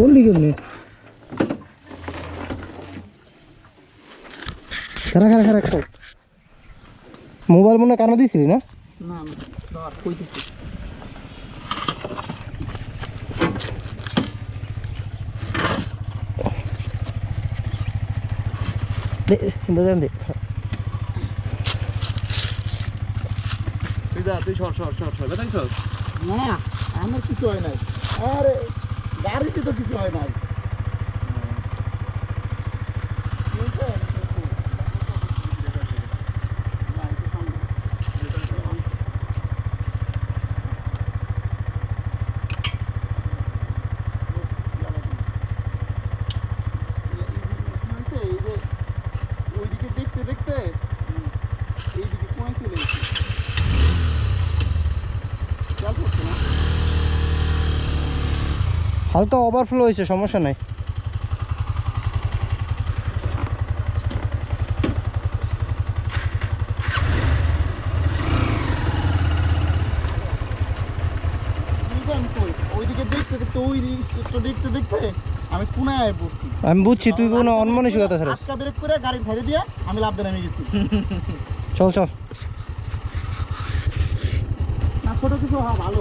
করলি কেমনি খারা খারা খারা খাও মোবাইল মনে কানা দিছিলি না না না কই দিছি দে দেন দে তুই যা তুই সর সর সর সর দেখাইছস না আমার কিছু হয় নাই আরে গাড়িতে তো কিছু হয় নাই ওইদিকে দেখতে দেখতে এইদিকে কোনায় চলে গেছে খেয়াল করছে না হালকা ওভারফ্লো হয়েছে সমস্যা নাই ওইদিকে দেখতে দেখতে ওই রিক্সটা দেখতে দেখতে আমি কোনায় পড়ছি আমি বুঝছি তুই কোনো অনমনস্কতা ছাড়া আটকা ব্রেক করে গাড়ি ছেড়ে দিয়ে আমি লাফ দিয়ে নেমে গেছি চল চল না ছোট কিছু ভালো